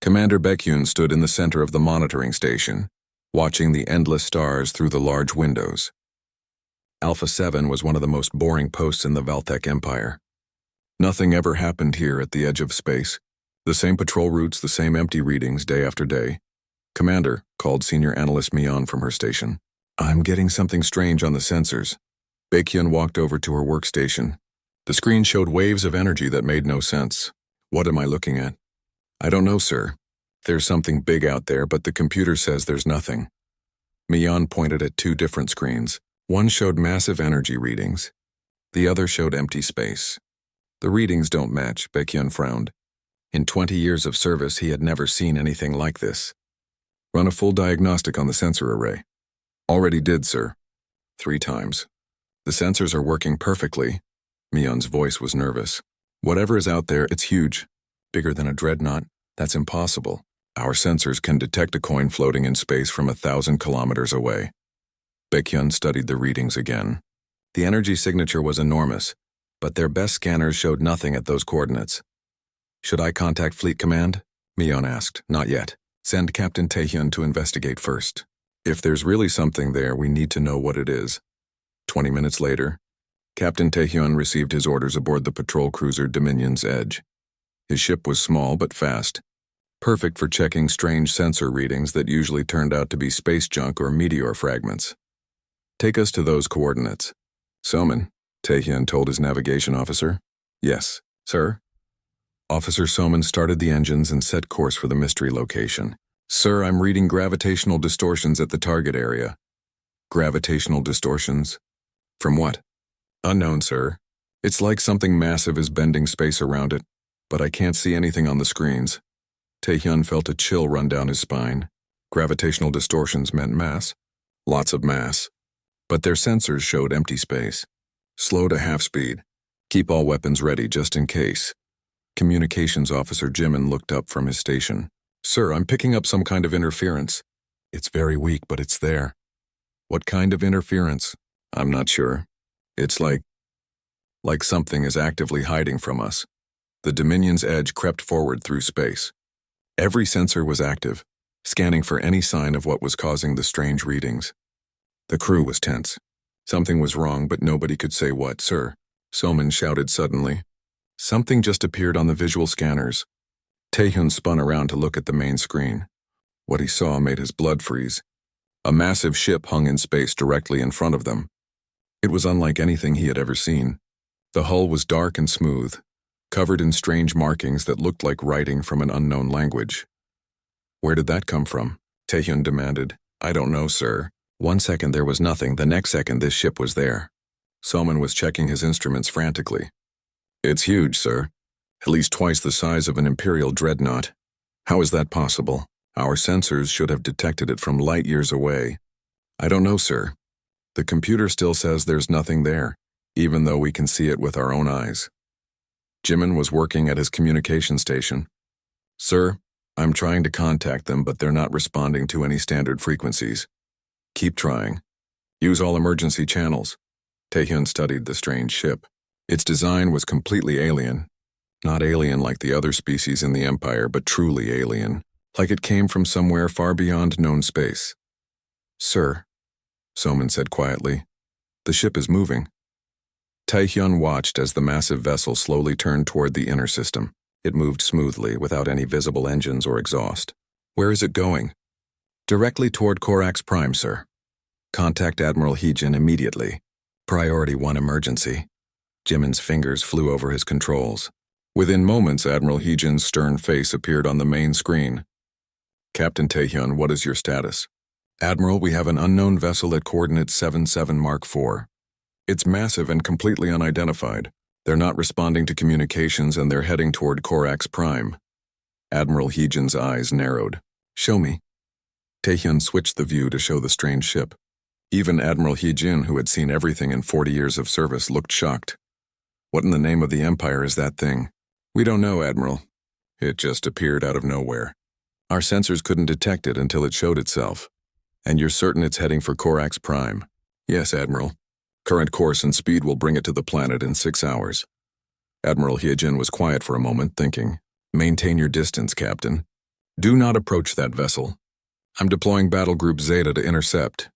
Commander Baekhyun stood in the center of the monitoring station, watching the endless stars through the large windows. Alpha 7 was one of the most boring posts in the Valthek Empire. Nothing ever happened here at the edge of space. The same patrol routes, the same empty readings day after day. "Commander," called Senior Analyst Mion from her station. "I'm getting something strange on the sensors." Baekhyun walked over to her workstation. The screen showed waves of energy that made no sense. "What am I looking at?" "I don't know, sir. There's something big out there, but the computer says there's nothing." Mion pointed at two different screens. One showed massive energy readings. The other showed empty space. "The readings don't match," Baekhyun frowned. In 20 years of service, he had never seen anything like this. "Run a full diagnostic on the sensor array." "Already did, sir. 3 times. The sensors are working perfectly." Mion's voice was nervous. "Whatever is out there, it's huge. Bigger than a dreadnought. That's impossible. Our sensors can detect a coin floating in space from 1,000 kilometers away." Baekhyun studied the readings again. The energy signature was enormous, but their best scanners showed nothing at those coordinates. "Should I contact Fleet Command?" Mion asked. "Not yet. Send Captain Taehyun to investigate first. If there's really something there, we need to know what it is." 20 minutes later, Captain Taehyun received his orders aboard the patrol cruiser Dominion's Edge. His ship was small but fast, perfect for checking strange sensor readings that usually turned out to be space junk or meteor fragments. "Take us to those coordinates." "Soman," Taehyun told his navigation officer. "Yes, sir." Officer Soman started the engines and set course for the mystery location. "Sir, I'm reading gravitational distortions at the target area." "Gravitational distortions? From what?" "Unknown, sir. It's like something massive is bending space around it, but I can't see anything on the screens." Taehyun felt a chill run down his spine. Gravitational distortions meant mass. Lots of mass. But their sensors showed empty space. "Slow to half speed. Keep all weapons ready just in case." Communications Officer Jimin looked up from his station. "Sir, I'm picking up some kind of interference. It's very weak, but it's there." "What kind of interference?" "I'm not sure. It's like something is actively hiding from us." The Dominion's Edge crept forward through space. Every sensor was active, scanning for any sign of what was causing the strange readings. The crew was tense. Something was wrong, but nobody could say what. "Sir," Soman shouted suddenly. Something just appeared on the visual scanners. Taehyun spun around to look at the main screen. What he saw made his blood freeze. A massive ship hung in space directly in front of them. It was unlike anything he had ever seen. The hull was dark and smooth, covered in strange markings that looked like writing from an unknown language. "Where did that come from?" Taehyun demanded. "I don't know, sir. One second there was nothing, the next second this ship was there." Soman was checking his instruments frantically. "It's huge, sir. At least twice the size of an Imperial dreadnought. How is that possible? Our sensors should have detected it from light years away." "I don't know, sir. The computer still says there's nothing there, even though we can see it with our own eyes." Jimin was working at his communication station. "Sir, I'm trying to contact them, but they're not responding to any standard frequencies." "Keep trying. Use all emergency channels." Taehyun studied the strange ship. Its design was completely alien. Not alien like the other species in the Empire, but truly alien, like it came from somewhere far beyond known space. "Sir," Soman said quietly, "the ship is moving." Taehyun watched as the massive vessel slowly turned toward the inner system. It moved smoothly, without any visible engines or exhaust. "Where is it going?" "Directly toward Korax Prime, sir. Contact Admiral Heejin immediately. Priority 1 emergency." Jimin's fingers flew over his controls. Within moments, Admiral Heejin's stern face appeared on the main screen. "Captain Taehyun, what is your status?" "Admiral, we have an unknown vessel at coordinate 77 Mark IV. It's massive and completely unidentified. They're not responding to communications and they're heading toward Korax Prime." Admiral Heejin's eyes narrowed. "Show me." Taehyun switched the view to show the strange ship. Even Admiral Heejin, who had seen everything in 40 years of service, looked shocked. "What in the name of the Empire is that thing?" "We don't know, Admiral. It just appeared out of nowhere. Our sensors couldn't detect it until it showed itself." "And you're certain it's heading for Korax Prime?" "Yes, Admiral. Current course and speed will bring it to the planet in 6 hours." Admiral Heejin was quiet for a moment, thinking. "Maintain your distance, Captain." Do not approach that vessel. I'm deploying Battle Group Zeta to intercept.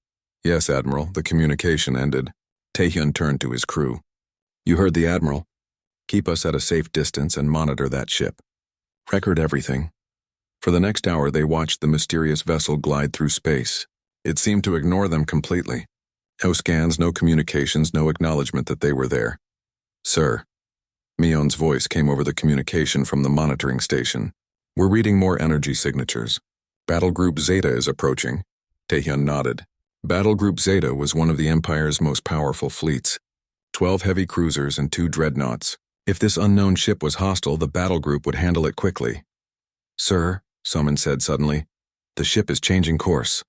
Yes, Admiral, the communication ended. Taehyun turned to his crew. You heard the Admiral. Keep us at a safe distance and monitor that ship. Record everything. For the next hour, they watched the mysterious vessel glide through space. It seemed to ignore them completely. No scans, no communications, no acknowledgement that they were there. Sir. Mion's voice came over the communication from the monitoring station. We're reading more energy signatures. Battle Group Zeta is approaching. Taehyun nodded. Battle Group Zeta was one of the Empire's most powerful fleets. 12 heavy cruisers and 2 dreadnoughts. If this unknown ship was hostile, the battle group would handle it quickly. Sir, someone said suddenly, the ship is changing course.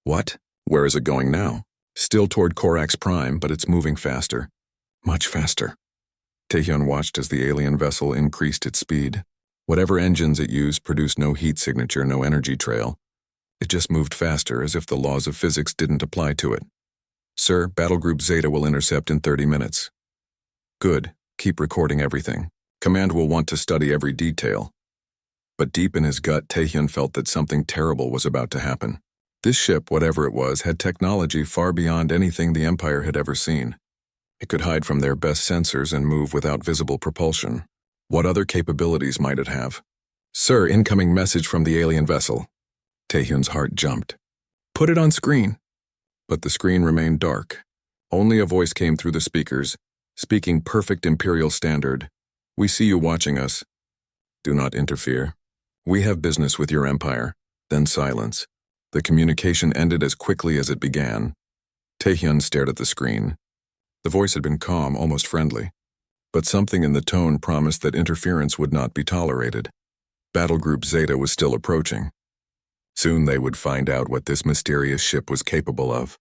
What? Where is it going now? Still toward Corax Prime, but it's moving faster. Much faster. Taehyun watched as the alien vessel increased its speed. Whatever engines it used produced no heat signature, no energy trail. It just moved faster, as if the laws of physics didn't apply to it. Sir, Battle Group Zeta will intercept in 30 minutes. Good. Keep recording everything. Command will want to study every detail. But deep in his gut, Taehyun felt that something terrible was about to happen. This ship, whatever it was, had technology far beyond anything the Empire had ever seen. It could hide from their best sensors and move without visible propulsion. What other capabilities might it have? Sir, incoming message from the alien vessel. Taehyun's heart jumped. Put it on screen. But the screen remained dark. Only a voice came through the speakers, speaking perfect Imperial standard. We see you watching us. Do not interfere. We have business with your Empire. Then silence. The communication ended as quickly as it began. Taehyun stared at the screen. The voice had been calm, almost friendly. But something in the tone promised that interference would not be tolerated. Battle Group Zeta was still approaching. Soon they would find out what this mysterious ship was capable of.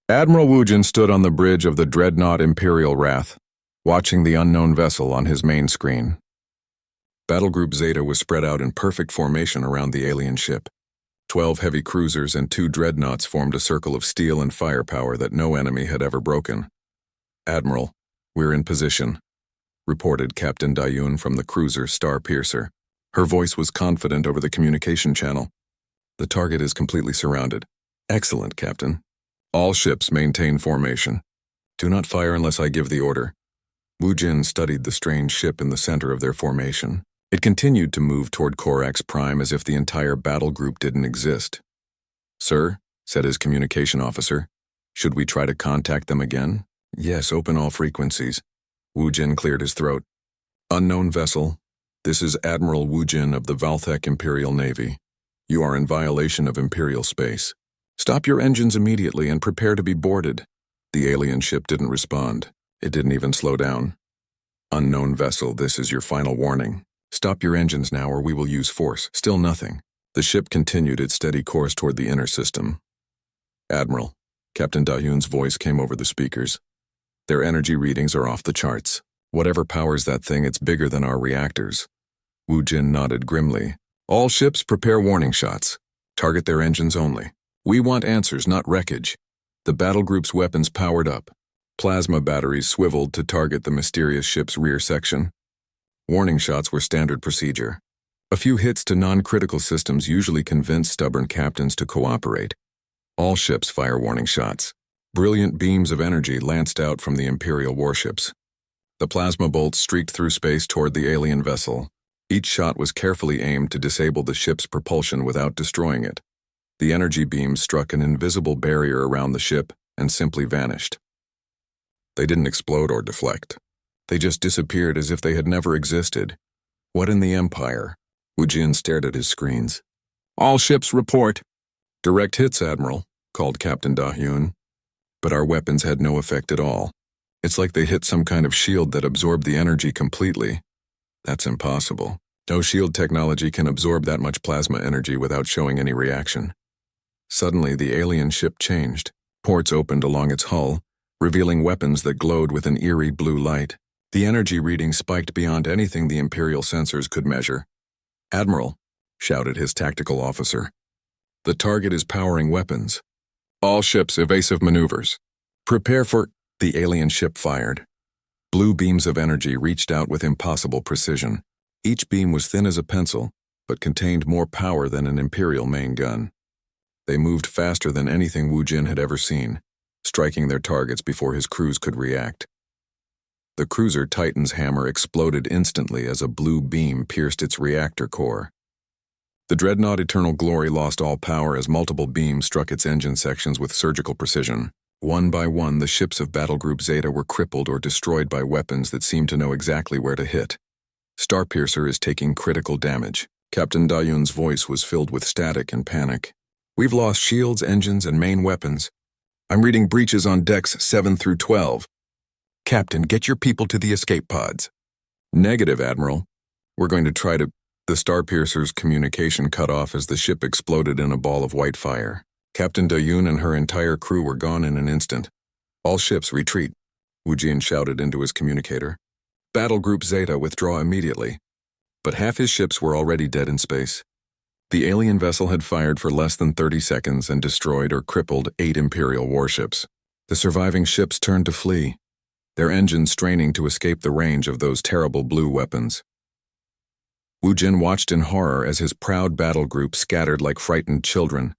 Admiral Woojin stood on the bridge of the dreadnought Imperial Wrath, watching the unknown vessel on his main screen. Battle Group Zeta was spread out in perfect formation around the alien ship. 12 heavy cruisers and 2 dreadnoughts formed a circle of steel and firepower that no enemy had ever broken. Admiral, we're in position, reported Captain Dayun from the cruiser Starpiercer. Her voice was confident over the communication channel. The target is completely surrounded. Excellent, Captain. All ships maintain formation. Do not fire unless I give the order. Woojin studied the strange ship in the center of their formation. It continued to move toward Corax Prime as if the entire battle group didn't exist. Sir, said his communication officer, should we try to contact them again? Yes, open all frequencies. Woojin cleared his throat. Unknown vessel, this is Admiral Woojin of the Valthek Imperial Navy. You are in violation of Imperial space. Stop your engines immediately and prepare to be boarded. The alien ship didn't respond. It didn't even slow down. Unknown vessel, this is your final warning. Stop your engines now or we will use force. Still nothing. The ship continued its steady course toward the inner system. Admiral, Captain Dayun's voice came over the speakers. Their energy readings are off the charts. Whatever powers that thing, it's bigger than our reactors. Woojin nodded grimly. All ships prepare warning shots. Target their engines only. We want answers, not wreckage. The battle group's weapons powered up. Plasma batteries swiveled to target the mysterious ship's rear section. Warning shots were standard procedure. A few hits to non-critical systems usually convince stubborn captains to cooperate. All ships fire warning shots. Brilliant beams of energy lanced out from the Imperial warships. The plasma bolts streaked through space toward the alien vessel. Each shot was carefully aimed to disable the ship's propulsion without destroying it. The energy beams struck an invisible barrier around the ship and simply vanished. They didn't explode or deflect. They just disappeared as if they had never existed. What in the Empire? Woojin stared at his screens. All ships report. Direct hits, Admiral, called Captain Dayun. But our weapons had no effect at all. It's like they hit some kind of shield that absorbed the energy completely. That's impossible. No shield technology can absorb that much plasma energy without showing any reaction. Suddenly, the alien ship changed. Ports opened along its hull, revealing weapons that glowed with an eerie blue light. The energy reading spiked beyond anything the Imperial sensors could measure. Admiral, shouted his tactical officer. The target is powering weapons. All ships evasive maneuvers. Prepare for... The alien ship fired. Blue beams of energy reached out with impossible precision. Each beam was thin as a pencil, but contained more power than an Imperial main gun. They moved faster than anything Wu Jin had ever seen, striking their targets before his crews could react. The cruiser Titan's hammer exploded instantly as a blue beam pierced its reactor core. The dreadnought Eternal Glory lost all power as multiple beams struck its engine sections with surgical precision. One by one, the ships of Battle Group Zeta were crippled or destroyed by weapons that seemed to know exactly where to hit. Starpiercer is taking critical damage. Captain Dayun's voice was filled with static and panic. We've lost shields, engines, and main weapons. I'm reading breaches on decks 7 through 12. Captain, get your people to the escape pods. Negative, Admiral. We're going to try to... The Starpiercer's communication cut off as the ship exploded in a ball of white fire. Captain Dayun and her entire crew were gone in an instant. All ships retreat, Wu Jin shouted into his communicator. Battle Group Zeta withdraw immediately. But half his ships were already dead in space. The alien vessel had fired for less than 30 seconds and destroyed or crippled 8 Imperial warships. The surviving ships turned to flee, their engines straining to escape the range of those terrible blue weapons. Wu Jin watched in horror as his proud battle group scattered like frightened children.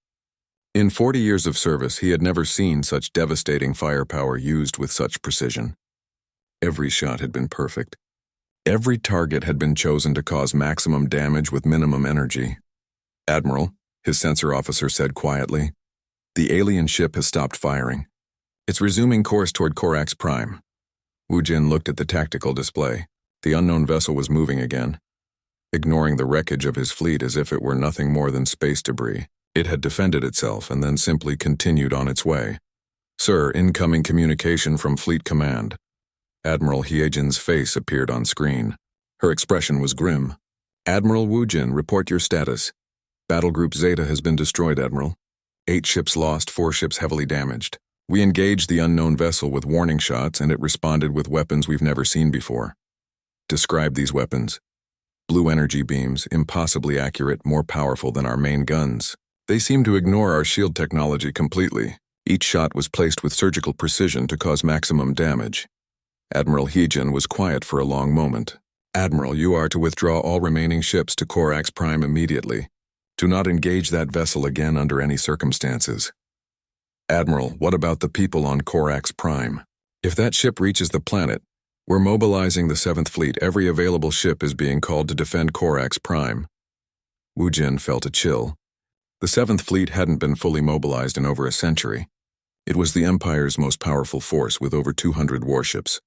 In 40 years of service, he had never seen such devastating firepower used with such precision. Every shot had been perfect. Every target had been chosen to cause maximum damage with minimum energy. Admiral, his sensor officer said quietly, the alien ship has stopped firing. It's resuming course toward Corax Prime. Wu Jin looked at the tactical display. The unknown vessel was moving again. Ignoring the wreckage of his fleet as if it were nothing more than space debris, it had defended itself and then simply continued on its way. Sir, incoming communication from Fleet Command. Admiral Hiejin's face appeared on screen. Her expression was grim. Admiral Wu Jin, report your status. Battle Group Zeta has been destroyed, Admiral. 8 ships lost, 4 ships heavily damaged. We engaged the unknown vessel with warning shots and it responded with weapons we've never seen before. Describe these weapons. Blue energy beams, impossibly accurate, more powerful than our main guns. They seem to ignore our shield technology completely. Each shot was placed with surgical precision to cause maximum damage. Admiral Hiejin was quiet for a long moment. Admiral, you are to withdraw all remaining ships to Corax Prime immediately. Do not engage that vessel again under any circumstances. Admiral, what about the people on Corax Prime? If that ship reaches the planet, we're mobilizing the 7th Fleet. Every available ship is being called to defend Corax Prime. Wu Jin felt a chill. The 7th Fleet hadn't been fully mobilized in over a century. It was the Empire's most powerful force with over 200 warships.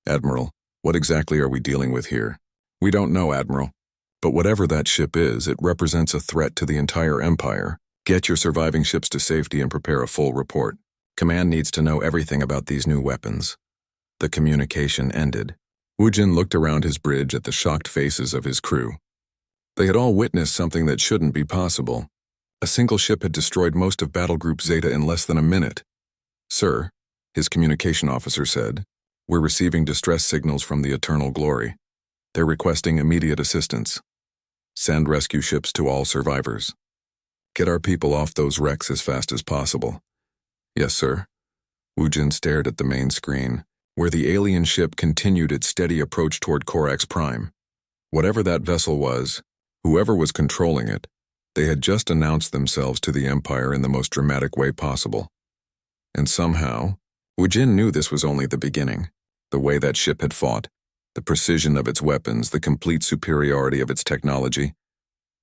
Admiral, what exactly are we dealing with here? We don't know, Admiral. But whatever that ship is, it represents a threat to the entire Empire. Get your surviving ships to safety and prepare a full report. Command needs to know everything about these new weapons. The communication ended. Wu Jin looked around his bridge at the shocked faces of his crew. They had all witnessed something that shouldn't be possible. A single ship had destroyed most of Battle Group Zeta in less than a minute. Sir, his communication officer said, we're receiving distress signals from the Eternal Glory. They're requesting immediate assistance. Send rescue ships to all survivors. Get our people off those wrecks as fast as possible. Yes, sir. Wu Jin stared at the main screen, where the alien ship continued its steady approach toward Corax Prime. Whatever that vessel was, whoever was controlling it, they had just announced themselves to the Empire in the most dramatic way possible. And somehow, Wu Jin knew this was only the beginning. The way that ship had fought, the precision of its weapons, the complete superiority of its technology.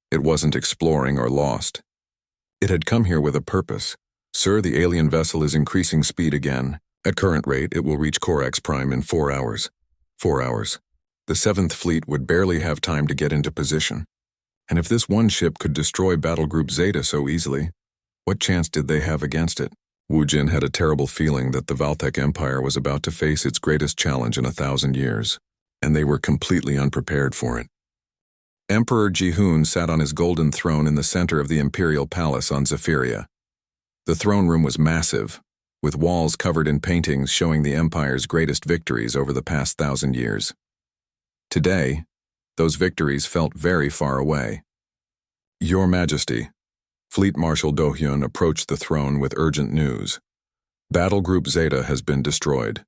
It wasn't exploring or lost. It had come here with a purpose. Sir, the alien vessel is increasing speed again. At current rate, it will reach Corax Prime in 4 hours. 4 hours. The 7th Fleet would barely have time to get into position. And if this one ship could destroy Battle Group Zeta so easily, what chance did they have against it? Wu Jin had a terrible feeling that the Valtech Empire was about to face its greatest challenge in 1,000 years, and they were completely unprepared for it. Emperor Ji-hoon sat on his golden throne in the center of the Imperial Palace on Zephyria. The throne room was massive, with walls covered in paintings showing the Empire's greatest victories over the past 1,000 years. Today, those victories felt very far away. Your Majesty, Fleet Marshal Do-hyun approached the throne with urgent news. Battle Group Zeta has been destroyed.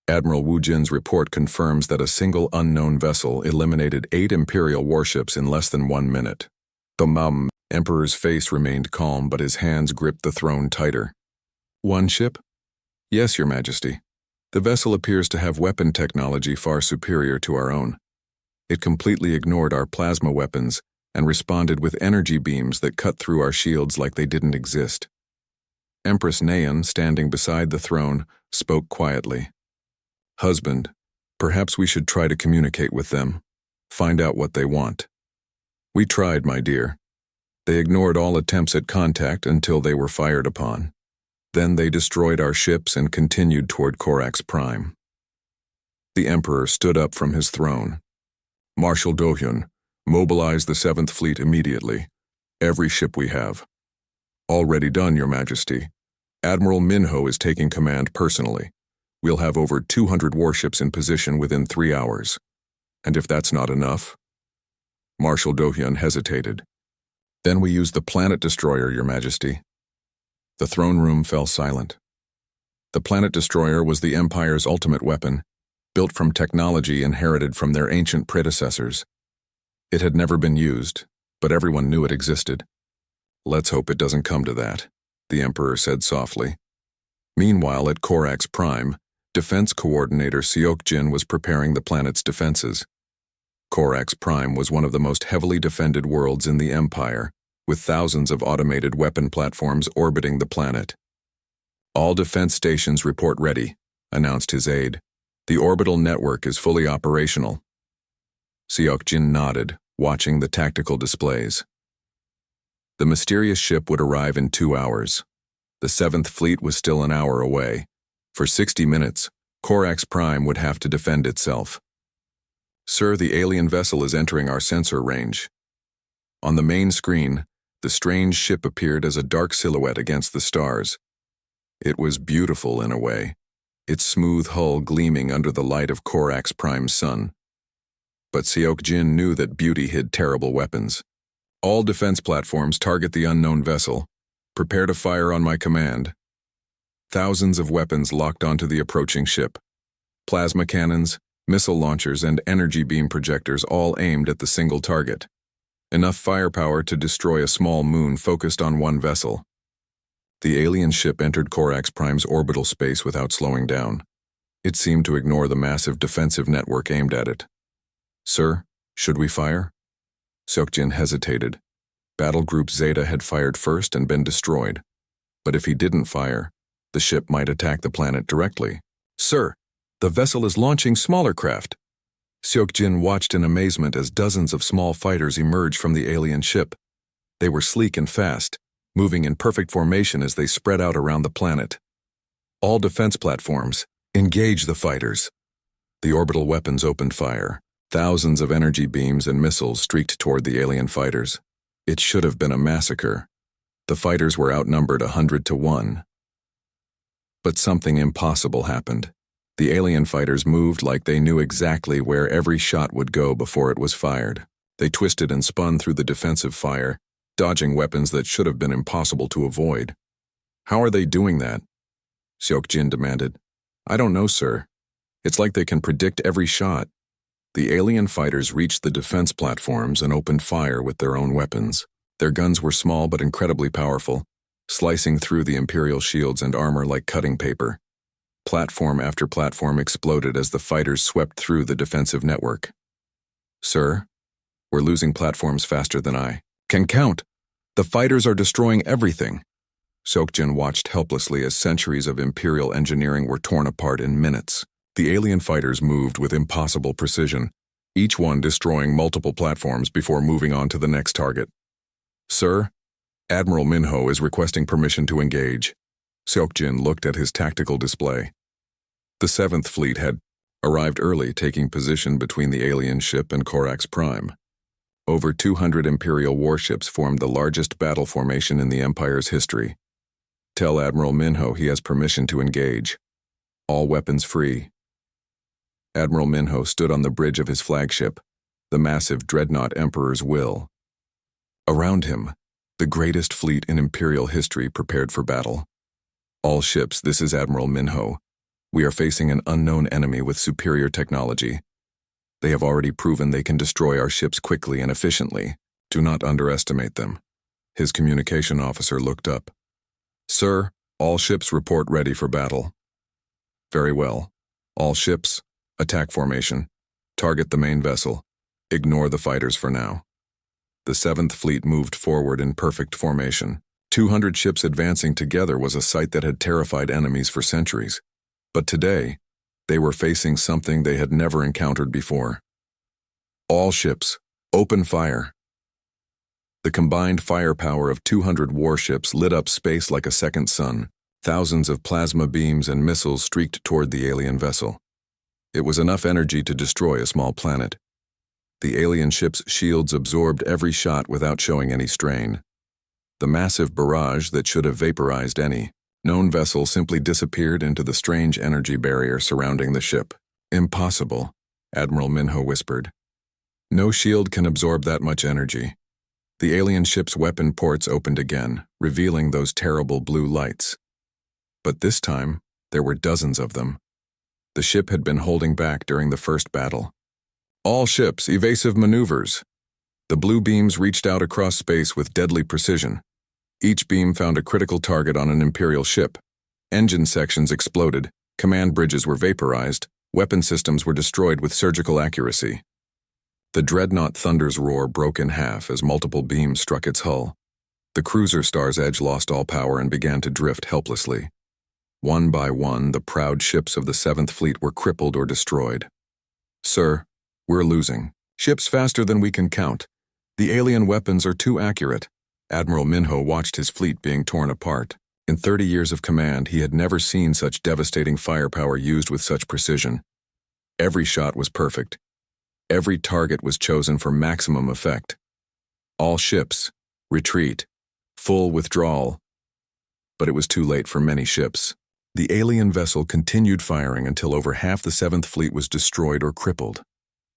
Admiral Wu Jin's report confirms that a single unknown vessel eliminated 8 Imperial warships in less than 1 minute. The Emperor's face remained calm, but his hands gripped the throne tighter. One ship? Yes, Your Majesty. The vessel appears to have weapon technology far superior to our own. It completely ignored our plasma weapons and responded with energy beams that cut through our shields like they didn't exist. Empress Nayan, standing beside the throne, spoke quietly. Husband, perhaps we should try to communicate with them, find out what they want. We tried, my dear. They ignored all attempts at contact until they were fired upon. Then they destroyed our ships and continued toward Corax Prime. The Emperor stood up from his throne. Marshal Dohyun, mobilize the 7th Fleet immediately. Every ship we have. Already done, Your Majesty. Admiral Minho is taking command personally. We'll have over 200 warships in position within 3 hours. And if that's not enough? Marshal Dohyun hesitated. Then we use the planet destroyer, Your Majesty. The throne room fell silent. The planet destroyer was the Empire's ultimate weapon, built from technology inherited from their ancient predecessors. It had never been used, but everyone knew it existed. Let's hope it doesn't come to that, the Emperor said softly. Meanwhile, at Corax Prime, Defense Coordinator Seok Jin was preparing the planet's defenses. Corax Prime was one of the most heavily defended worlds in the Empire, with thousands of automated weapon platforms orbiting the planet. All defense stations report ready, announced his aide. The orbital network is fully operational. Seok Jin nodded, watching the tactical displays. The mysterious ship would arrive in 2 hours. The 7th Fleet was still an hour away. For 60 minutes, Corax Prime would have to defend itself. Sir, the alien vessel is entering our sensor range. On the main screen, the strange ship appeared as a dark silhouette against the stars. It was beautiful in a way, its smooth hull gleaming under the light of Corax Prime's sun. But Seok Jin knew that beauty hid terrible weapons. All defense platforms target the unknown vessel. Prepare to fire on my command. Thousands of weapons locked onto the approaching ship. Plasma cannons, missile launchers, and energy beam projectors all aimed at the single target. Enough firepower to destroy a small moon focused on one vessel. The alien ship entered Corax Prime's orbital space without slowing down. It seemed to ignore the massive defensive network aimed at it. Sir, should we fire? Seokjin hesitated. Battle Group Zeta had fired first and been destroyed. But if he didn't fire, the ship might attack the planet directly. Sir, the vessel is launching smaller craft. Seokjin watched in amazement as dozens of small fighters emerged from the alien ship. They were sleek and fast, moving in perfect formation as they spread out around the planet. All defense platforms, engage the fighters. The orbital weapons opened fire. Thousands of energy beams and missiles streaked toward the alien fighters. It should have been a massacre. The fighters were outnumbered 100 to 1. But something impossible happened. The alien fighters moved like they knew exactly where every shot would go before it was fired. They twisted and spun through the defensive fire, dodging weapons that should have been impossible to avoid. How are they doing that? Seokjin demanded. I don't know, sir. It's like they can predict every shot. The alien fighters reached the defense platforms and opened fire with their own weapons. Their guns were small but incredibly powerful, slicing through the Imperial shields and armor like cutting paper. Platform after platform exploded as the fighters swept through the defensive network. Sir, we're losing platforms faster than I can count. The fighters are destroying everything. Seokjin watched helplessly as centuries of Imperial engineering were torn apart in minutes. The alien fighters moved with impossible precision, each one destroying multiple platforms before moving on to the next target. Sir, Admiral Minho is requesting permission to engage. Seokjin looked at his tactical display. The 7th Fleet had arrived early, taking position between the alien ship and Corax Prime. Over 200 Imperial warships formed the largest battle formation in the Empire's history. Tell Admiral Minho he has permission to engage. All weapons free. Admiral Minho stood on the bridge of his flagship, the massive dreadnought Emperor's Will. Around him, the greatest fleet in Imperial history prepared for battle. All ships, this is Admiral Minho. We are facing an unknown enemy with superior technology. They have already proven they can destroy our ships quickly and efficiently. Do not underestimate them." His communication officer looked up. "Sir, all ships report ready for battle." "Very well. All ships, attack formation. Target the main vessel. Ignore the fighters for now." The 7th Fleet moved forward in perfect formation. 200 ships advancing together was a sight that had terrified enemies for centuries. But today, they were facing something they had never encountered before. "All ships, open fire." The combined firepower of 200 warships lit up space like a second sun. Thousands of plasma beams and missiles streaked toward the alien vessel. It was enough energy to destroy a small planet. The alien ship's shields absorbed every shot without showing any strain. The massive barrage that should have vaporized any known vessel simply disappeared into the strange energy barrier surrounding the ship. "Impossible," Admiral Minho whispered. "No shield can absorb that much energy." The alien ship's weapon ports opened again, revealing those terrible blue lights. But this time, there were dozens of them. The ship had been holding back during the first battle. "All ships, evasive maneuvers." The blue beams reached out across space with deadly precision. Each beam found a critical target on an Imperial ship. Engine sections exploded, command bridges were vaporized, weapon systems were destroyed with surgical accuracy. The dreadnought Thunder's roar broke in half as multiple beams struck its hull. The cruiser Star's Edge lost all power and began to drift helplessly. One by one, the proud ships of the 7th Fleet were crippled or destroyed. "Sir, we're losing. Ships faster than we can count. The alien weapons are too accurate." Admiral Minho watched his fleet being torn apart. In 30 years of command, he had never seen such devastating firepower used with such precision. Every shot was perfect. Every target was chosen for maximum effect. "All ships, retreat. Full withdrawal." But it was too late for many ships. The alien vessel continued firing until over half the 7th Fleet was destroyed or crippled.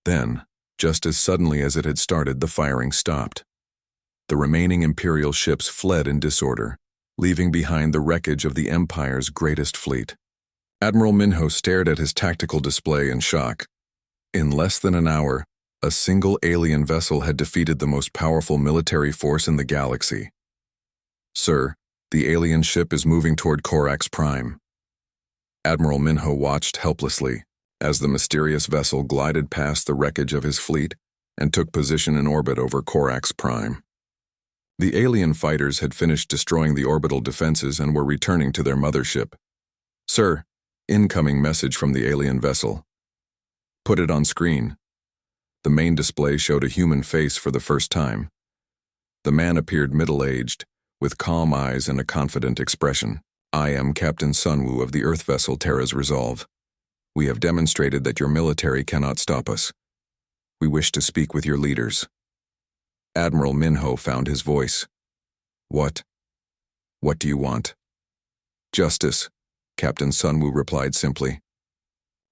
Then, just as suddenly as it had started, the firing stopped. The remaining Imperial ships fled in disorder, leaving behind the wreckage of the Empire's greatest fleet. Admiral Minho stared at his tactical display in shock. In less than an hour, a single alien vessel had defeated the most powerful military force in the galaxy. "Sir, the alien ship is moving toward Corax Prime." Admiral Minho watched helplessly as the mysterious vessel glided past the wreckage of his fleet and took position in orbit over Corax Prime. The alien fighters had finished destroying the orbital defenses and were returning to their mothership. "Sir, incoming message from the alien vessel." "Put it on screen." The main display showed a human face for the first time. The man appeared middle-aged, with calm eyes and a confident expression. "I am Captain Sunwoo of the Earth vessel Terra's Resolve. We have demonstrated that your military cannot stop us. We wish to speak with your leaders." Admiral Minho found his voice. What do you want?" "Justice," Captain Sunwoo replied simply.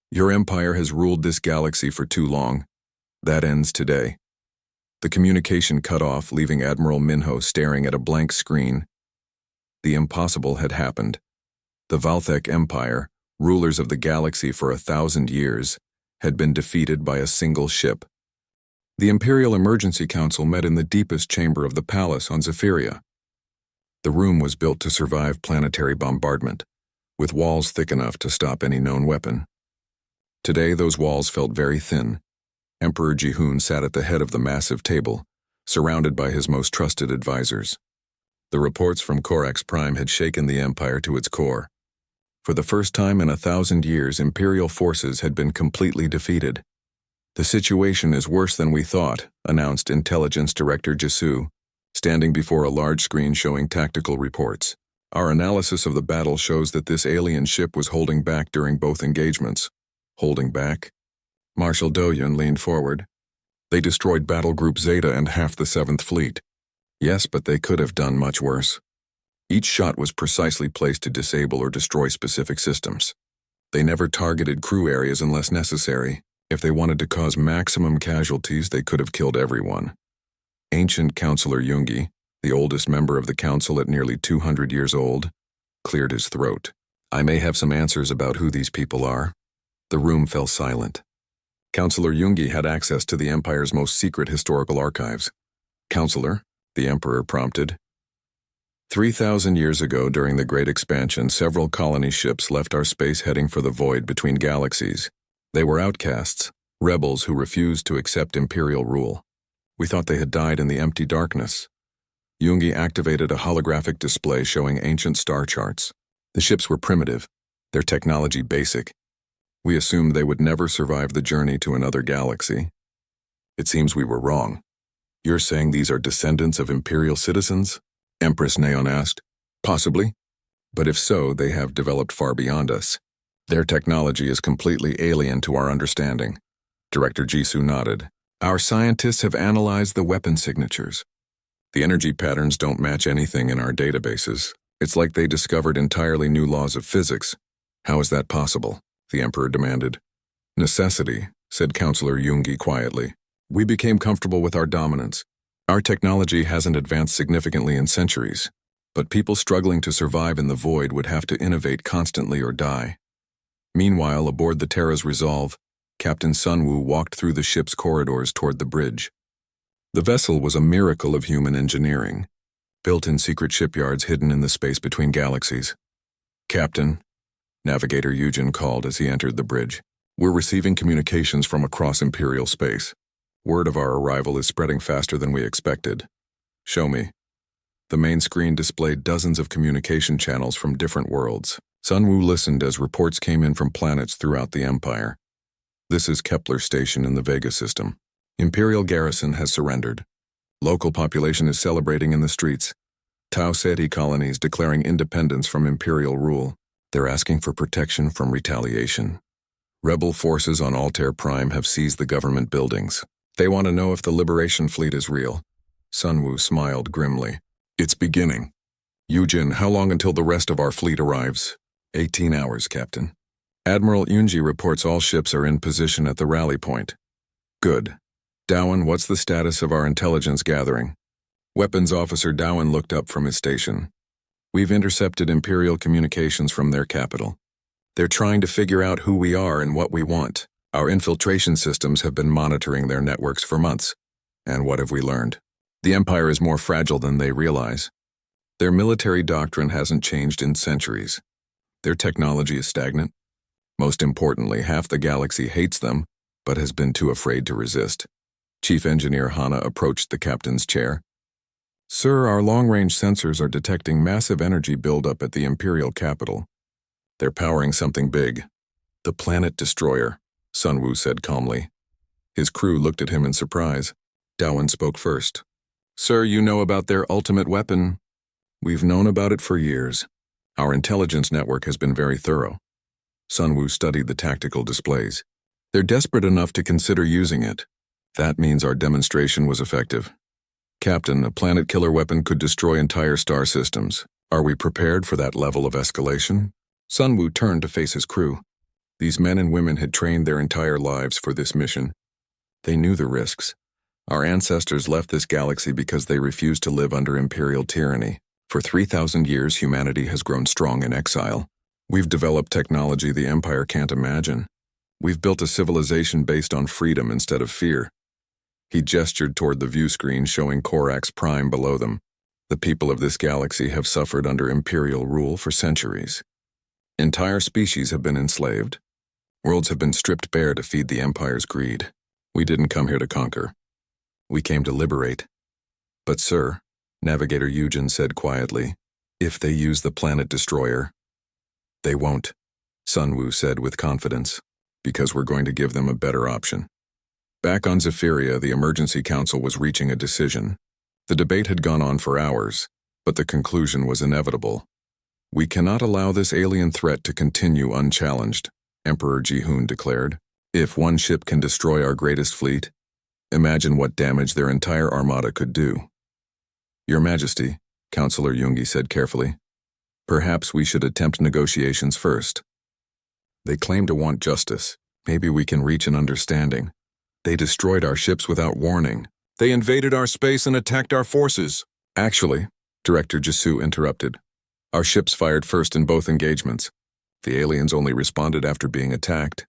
"Your empire has ruled this galaxy for too long. That ends today." The communication cut off, leaving Admiral Minho staring at a blank screen. The impossible had happened. The Valthek Empire, rulers of the galaxy for 1,000 years, had been defeated by a single ship. The Imperial Emergency Council met in the deepest chamber of the palace on Zephyria. The room was built to survive planetary bombardment, with walls thick enough to stop any known weapon. Today those walls felt very thin. Emperor Jihoon sat at the head of the massive table, surrounded by his most trusted advisors. The reports from Corax Prime had shaken the Empire to its core. For the first time in 1,000 years, Imperial forces had been completely defeated. "The situation is worse than we thought," announced Intelligence Director Jisu, standing before a large screen showing tactical reports. "Our analysis of the battle shows that this alien ship was holding back during both engagements." "Holding back?" Marshal Doyun leaned forward. "They destroyed Battle Group Zeta and half the 7th Fleet." "Yes, but they could have done much worse. Each shot was precisely placed to disable or destroy specific systems. They never targeted crew areas unless necessary. If they wanted to cause maximum casualties, they could have killed everyone." Ancient Counselor Jungi, the oldest member of the council at nearly 200 years old, cleared his throat. I may have some answers about who these people are. The room fell silent. Counselor Jungi had access to the Empire's most secret historical archives. Counselor, the Emperor prompted. 3,000 years ago, during the Great Expansion, several colony ships left our space heading for the void between galaxies. They were outcasts, rebels who refused to accept Imperial rule. We thought they had died in the empty darkness. Jungi activated a holographic display showing ancient star charts. The ships were primitive, their technology basic. We assumed they would never survive the journey to another galaxy. It seems we were wrong. You're saying these are descendants of Imperial citizens? Empress Neon asked. Possibly. But if so, they have developed far beyond us. Their technology is completely alien to our understanding. Director Jisoo nodded. Our scientists have analyzed the weapon signatures. The energy patterns don't match anything in our databases. It's like they discovered entirely new laws of physics. How is that possible? The Emperor demanded. Necessity, said Counselor Jungi quietly. We became comfortable with our dominance. Our technology hasn't advanced significantly in centuries, but people struggling to survive in the void would have to innovate constantly or die. Meanwhile, aboard the Terra's Resolve, Captain Sunwoo walked through the ship's corridors toward the bridge. The vessel was a miracle of human engineering, built in secret shipyards hidden in the space between galaxies. Captain, Navigator Eugen called as he entered the bridge. We're receiving communications from across Imperial space. Word of our arrival is spreading faster than we expected. Show me. The main screen displayed dozens of communication channels from different worlds. Sunwoo listened as reports came in from planets throughout the Empire. This is Kepler Station in the Vega system. Imperial garrison has surrendered. Local population is celebrating in the streets. Tau Ceti colonies declaring independence from Imperial rule. They're asking for protection from retaliation. Rebel forces on Altair Prime have seized the government buildings. They want to know if the Liberation Fleet is real. Sunwoo smiled grimly. It's beginning. Eugen, how long until the rest of our fleet arrives? 18 hours, Captain. Admiral Jungi reports all ships are in position at the rally point. Good. Dowan, what's the status of our intelligence gathering? Weapons Officer Dowan looked up from his station. We've intercepted Imperial communications from their capital. They're trying to figure out who we are and what we want. Our infiltration systems have been monitoring their networks for months. And what have we learned? The Empire is more fragile than they realize. Their military doctrine hasn't changed in centuries. Their technology is stagnant. Most importantly, half the galaxy hates them, but has been too afraid to resist. Chief Engineer Hana approached the captain's chair. Sir, our long-range sensors are detecting massive energy buildup at the Imperial capital. They're powering something big. The planet destroyer, Sunwoo said calmly. His crew looked at him in surprise. Dowan spoke first. Sir, you know about their ultimate weapon? We've known about it for years. Our intelligence network has been very thorough. Sunwoo studied the tactical displays. They're desperate enough to consider using it. That means our demonstration was effective. Captain, a planet-killer weapon could destroy entire star systems. Are we prepared for that level of escalation? Sunwoo turned to face his crew. These men and women had trained their entire lives for this mission. They knew the risks. Our ancestors left this galaxy because they refused to live under Imperial tyranny. For 3,000 years, humanity has grown strong in exile. We've developed technology the Empire can't imagine. We've built a civilization based on freedom instead of fear. He gestured toward the view screen showing Corax Prime below them. The people of this galaxy have suffered under Imperial rule for centuries. Entire species have been enslaved. Worlds have been stripped bare to feed the Empire's greed. We didn't come here to conquer. We came to liberate. But sir, Navigator Eugen said quietly, if they use the planet destroyer. They won't, Sunwoo said with confidence, because we're going to give them a better option. Back on Zephyria, the Emergency Council was reaching a decision. The debate had gone on for hours, but the conclusion was inevitable. We cannot allow this alien threat to continue unchallenged, Emperor Ji-hoon declared. If one ship can destroy our greatest fleet, imagine what damage their entire armada could do. Your Majesty, Counselor Jungi said carefully, perhaps we should attempt negotiations first. They claim to want justice. Maybe we can reach an understanding. They destroyed our ships without warning. They invaded our space and attacked our forces. Actually, Director Jisoo interrupted. Our ships fired first in both engagements. The aliens only responded after being attacked.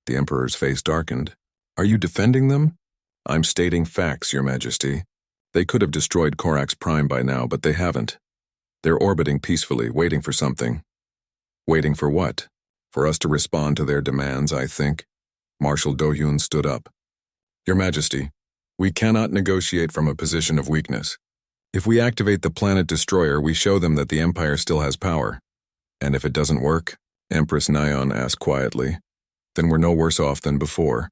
The Emperor's face darkened. Are you defending them? I'm stating facts, Your Majesty. They could have destroyed Corax Prime by now, but they haven't. They're orbiting peacefully, waiting for something. Waiting for what? For us to respond to their demands, I think. Marshal Dohyun stood up. Your Majesty, we cannot negotiate from a position of weakness. If we activate the planet destroyer, we show them that the Empire still has power. And if it doesn't work, Empress Nyon asked quietly, then we're no worse off than before.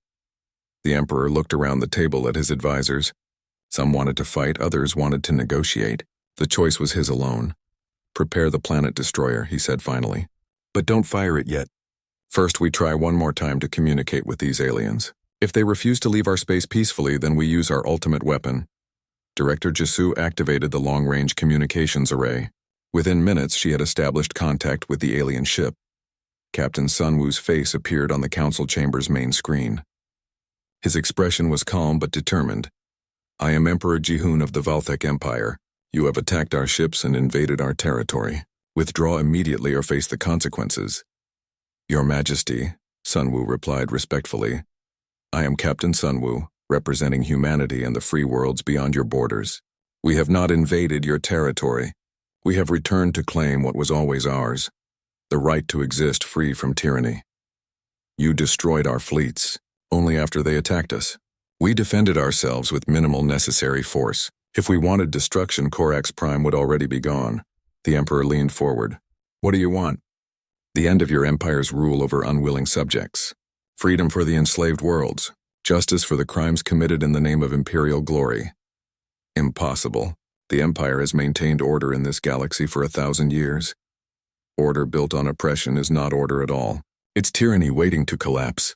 The Emperor looked around the table at his advisors. Some wanted to fight, others wanted to negotiate. The choice was his alone. Prepare the planet destroyer, he said finally. But don't fire it yet. First, we try one more time to communicate with these aliens. If they refuse to leave our space peacefully, then we use our ultimate weapon. Director Jisoo activated the long-range communications array. Within minutes, she had established contact with the alien ship. Captain Sunwoo's face appeared on the council chamber's main screen. His expression was calm but determined. I am Emperor Jihoon of the Valthek Empire. You have attacked our ships and invaded our territory. Withdraw immediately or face the consequences. Your Majesty, Sunwoo replied respectfully. I am Captain Sunwoo, representing humanity and the free worlds beyond your borders. We have not invaded your territory. We have returned to claim what was always ours, the right to exist free from tyranny. You destroyed our fleets, only after they attacked us. We defended ourselves with minimal necessary force. If we wanted destruction, Corax Prime would already be gone. The Emperor leaned forward. What do you want? The end of your empire's rule over unwilling subjects. Freedom for the enslaved worlds. Justice for the crimes committed in the name of imperial glory. Impossible. The Empire has maintained order in this galaxy for 1,000 years. Order built on oppression is not order at all. It's tyranny waiting to collapse.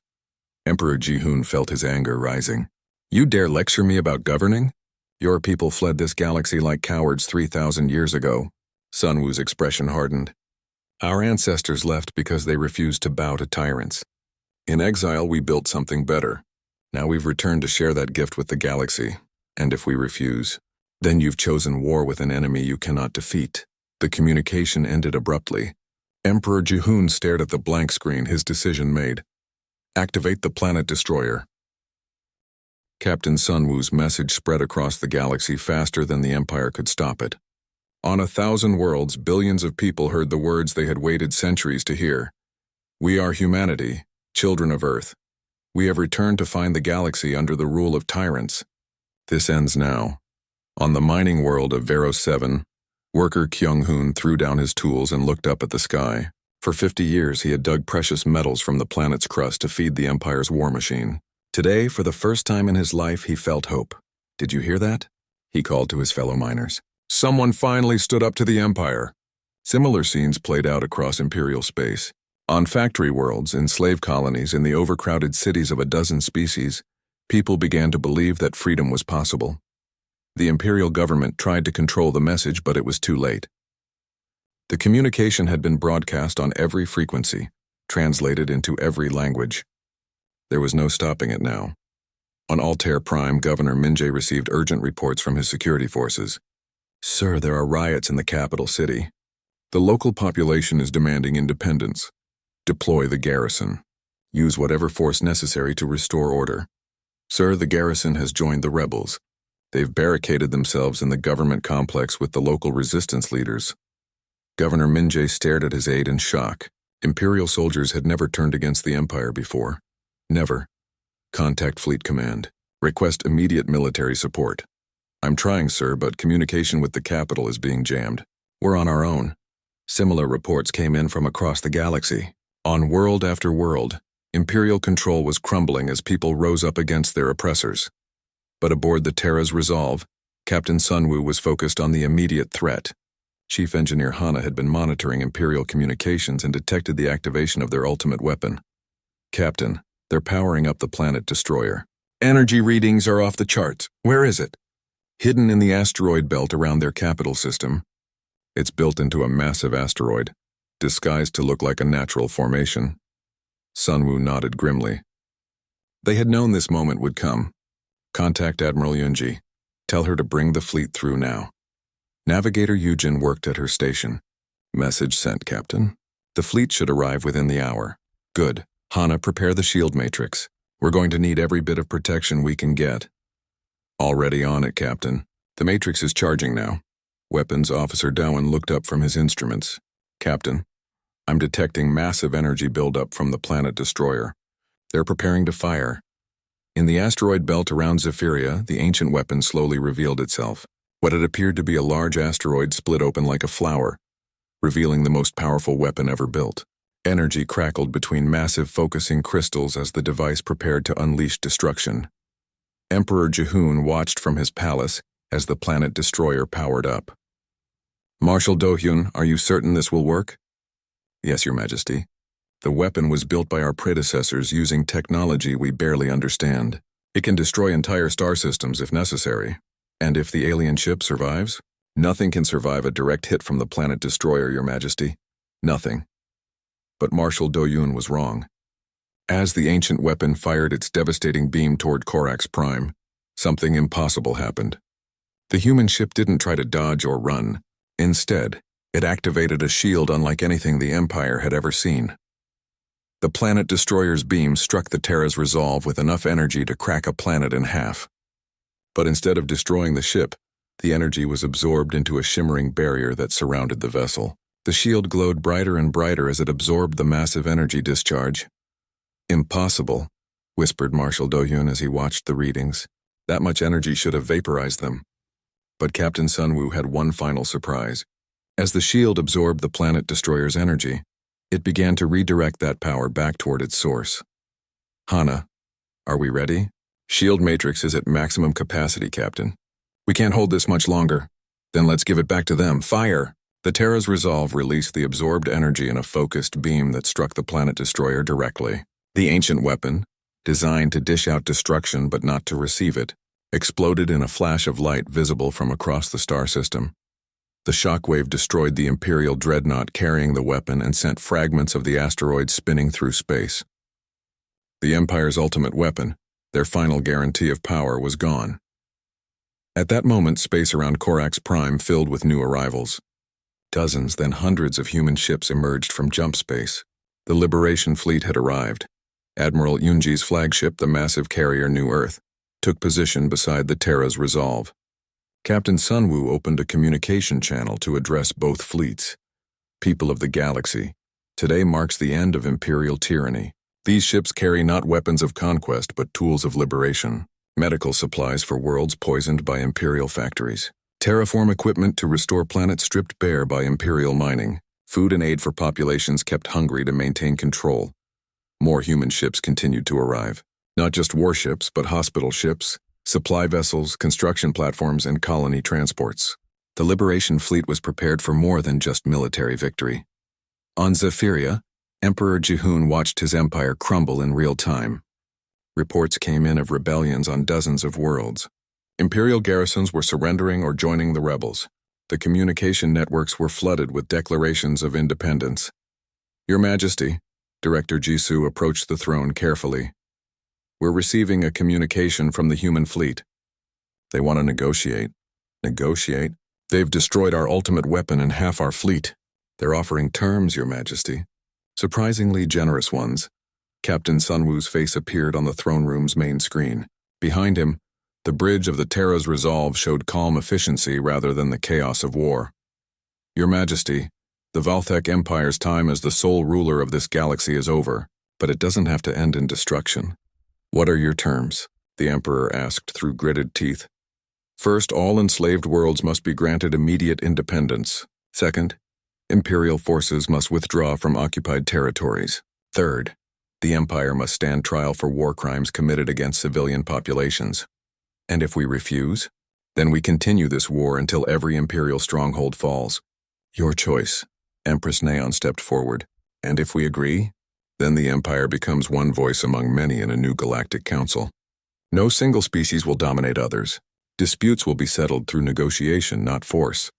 Emperor Jihoon felt his anger rising. You dare lecture me about governing? Your people fled this galaxy like cowards 3,000 years ago. Sunwoo's expression hardened. Our ancestors left because they refused to bow to tyrants. In exile, we built something better. Now we've returned to share that gift with the galaxy. And if we refuse, then you've chosen war with an enemy you cannot defeat. The communication ended abruptly. Emperor Jihoon stared at the blank screen, his decision made. Activate the planet destroyer. Captain Sunwoo's message spread across the galaxy faster than the Empire could stop it. On 1,000 worlds, billions of people heard the words they had waited centuries to hear. We are humanity, children of Earth. We have returned to find the galaxy under the rule of tyrants. This ends now. On the mining world of Veros 7, worker Kyung-hoon threw down his tools and looked up at the sky. For 50 years, he had dug precious metals from the planet's crust to feed the Empire's war machine. Today, for the first time in his life, he felt hope. Did you hear that? He called to his fellow miners. Someone finally stood up to the Empire. Similar scenes played out across Imperial space. On factory worlds, in slave colonies, in the overcrowded cities of a dozen species, people began to believe that freedom was possible. The Imperial government tried to control the message, but it was too late. The communication had been broadcast on every frequency, translated into every language. There was no stopping it now. On Altair Prime, Governor Minjae received urgent reports from his security forces. Sir, there are riots in the capital city. The local population is demanding independence. Deploy the garrison. Use whatever force necessary to restore order. Sir, the garrison has joined the rebels. They've barricaded themselves in the government complex with the local resistance leaders. Governor Minjae stared at his aide in shock. Imperial soldiers had never turned against the Empire before. Never. Contact Fleet Command. Request immediate military support. I'm trying, sir, but communication with the capital is being jammed. We're on our own. Similar reports came in from across the galaxy. On world after world, Imperial control was crumbling as people rose up against their oppressors. But aboard the Terra's Resolve, Captain Sunwoo was focused on the immediate threat. Chief Engineer Hana had been monitoring Imperial communications and detected the activation of their ultimate weapon. Captain, they're powering up the planet destroyer. Energy readings are off the charts. Where is it? Hidden in the asteroid belt around their capital system. It's built into a massive asteroid, disguised to look like a natural formation. Sunwoo nodded grimly. They had known this moment would come. Contact Admiral Yunji. Tell her to bring the fleet through now. Navigator Yujin worked at her station. Message sent, Captain. The fleet should arrive within the hour. Good. Hana, prepare the shield matrix. We're going to need every bit of protection we can get. Already on it, Captain. The matrix is charging now. Weapons Officer Dowen looked up from his instruments. Captain, I'm detecting massive energy buildup from the planet destroyer. They're preparing to fire. In the asteroid belt around Zephyria, the ancient weapon slowly revealed itself. What had appeared to be a large asteroid split open like a flower, revealing the most powerful weapon ever built. Energy crackled between massive focusing crystals as the device prepared to unleash destruction. Emperor Jihoon watched from his palace as the planet destroyer powered up. Marshal Do-hyun, are you certain this will work? Yes, Your Majesty. The weapon was built by our predecessors using technology we barely understand. It can destroy entire star systems if necessary. And if the alien ship survives? Nothing can survive a direct hit from the planet destroyer, Your Majesty. Nothing. But Marshal Do-hyun was wrong. As the ancient weapon fired its devastating beam toward Korax Prime, something impossible happened. The human ship didn't try to dodge or run. Instead, it activated a shield unlike anything the Empire had ever seen. The planet destroyer's beam struck the Terra's resolve with enough energy to crack a planet in half. But instead of destroying the ship, the energy was absorbed into a shimmering barrier that surrounded the vessel. The shield glowed brighter and brighter as it absorbed the massive energy discharge. Impossible, whispered Marshal Do-hyun as he watched the readings. That much energy should have vaporized them. But Captain Sunwoo had one final surprise. As the shield absorbed the planet destroyer's energy, it began to redirect that power back toward its source. Hana, are we ready? Shield matrix is at maximum capacity, Captain. We can't hold this much longer. Then let's give it back to them. Fire! The Terra's resolve released the absorbed energy in a focused beam that struck the planet destroyer directly. The ancient weapon, designed to dish out destruction but not to receive it, exploded in a flash of light visible from across the star system. The shockwave destroyed the Imperial dreadnought carrying the weapon and sent fragments of the asteroid spinning through space. The Empire's ultimate weapon, their final guarantee of power, was gone. At that moment, space around Korax Prime filled with new arrivals. Dozens, then hundreds of human ships emerged from jump space. The Liberation Fleet had arrived. Admiral Yoonji's flagship, the massive carrier New Earth, took position beside the Terra's resolve. Captain Sunwoo opened a communication channel to address both fleets. People of the galaxy, today marks the end of Imperial tyranny. These ships carry not weapons of conquest but tools of liberation, medical supplies for worlds poisoned by Imperial factories, terraform equipment to restore planets stripped bare by Imperial mining, food and aid for populations kept hungry to maintain control. More human ships continued to arrive. Not just warships, but hospital ships, supply vessels, construction platforms, and colony transports. The Liberation Fleet was prepared for more than just military victory. On Zephyria, Emperor Jihoon watched his empire crumble in real time. Reports came in of rebellions on dozens of worlds. Imperial garrisons were surrendering or joining the rebels. The communication networks were flooded with declarations of independence. Your Majesty, Director Jisoo approached the throne carefully. We're receiving a communication from the human fleet. They want to negotiate. Negotiate? They've destroyed our ultimate weapon and half our fleet. They're offering terms, Your Majesty. Surprisingly generous ones. Captain Sunwoo's face appeared on the throne room's main screen. Behind him, the bridge of the Terra's resolve showed calm efficiency rather than the chaos of war. Your Majesty, the Valthek Empire's time as the sole ruler of this galaxy is over, but it doesn't have to end in destruction. What are your terms? The Emperor asked through gritted teeth. First, all enslaved worlds must be granted immediate independence. Second, Imperial forces must withdraw from occupied territories. Third, the Empire must stand trial for war crimes committed against civilian populations. And if we refuse, then we continue this war until every Imperial stronghold falls. Your choice. Empress Neon stepped forward. And if we agree, then the Empire becomes one voice among many in a new galactic council. No single species will dominate others. Disputes will be settled through negotiation, not force.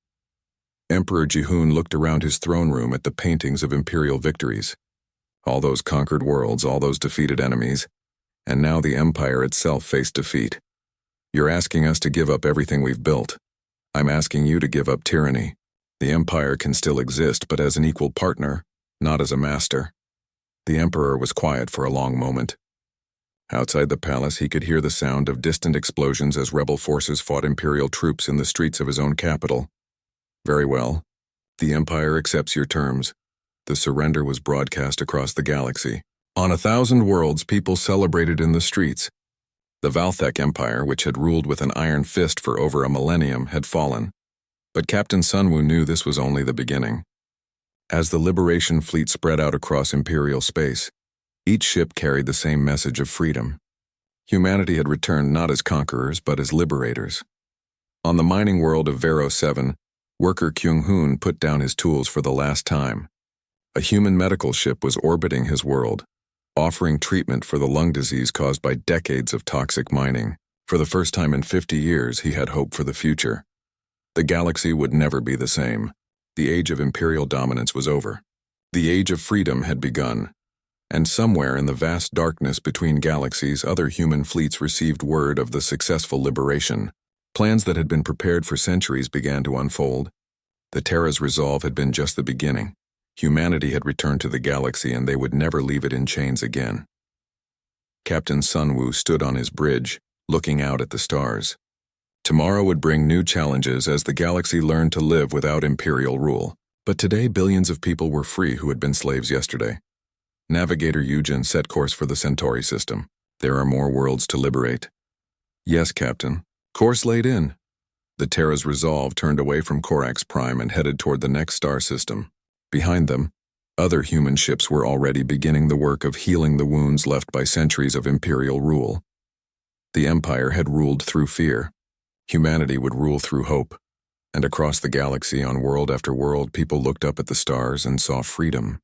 Emperor Jihoon looked around his throne room at the paintings of Imperial victories. All those conquered worlds, all those defeated enemies, and now the Empire itself faced defeat. You're asking us to give up everything we've built. I'm asking you to give up tyranny. The Empire can still exist, but as an equal partner, not as a master. The Emperor was quiet for a long moment. Outside the palace, he could hear the sound of distant explosions as rebel forces fought Imperial troops in the streets of his own capital. Very well. The Empire accepts your terms. The surrender was broadcast across the galaxy. On 1,000 worlds, people celebrated in the streets. The Valthek Empire, which had ruled with an iron fist for over a millennium, had fallen. But Captain Sunwoo knew this was only the beginning. As the Liberation Fleet spread out across Imperial space, each ship carried the same message of freedom. Humanity had returned not as conquerors, but as liberators. On the mining world of Vero 7, worker Kyung-hoon put down his tools for the last time. A human medical ship was orbiting his world, offering treatment for the lung disease caused by decades of toxic mining. For the first time in 50 years, he had hope for the future. The galaxy would never be the same. The age of Imperial dominance was over. The age of freedom had begun. And somewhere in the vast darkness between galaxies, other human fleets received word of the successful liberation. Plans that had been prepared for centuries began to unfold. The Terra's resolve had been just the beginning. Humanity had returned to the galaxy, and they would never leave it in chains again. Captain Sunwoo stood on his bridge, looking out at the stars. Tomorrow would bring new challenges as the galaxy learned to live without Imperial rule. But today, billions of people were free who had been slaves yesterday. Navigator Eugen set course for the Centauri system. There are more worlds to liberate. Yes, Captain. Course laid in. The Terra's resolve turned away from Corax Prime and headed toward the next star system. Behind them, other human ships were already beginning the work of healing the wounds left by centuries of Imperial rule. The Empire had ruled through fear. Humanity would rule through hope. And across the galaxy, on world after world, people looked up at the stars and saw freedom.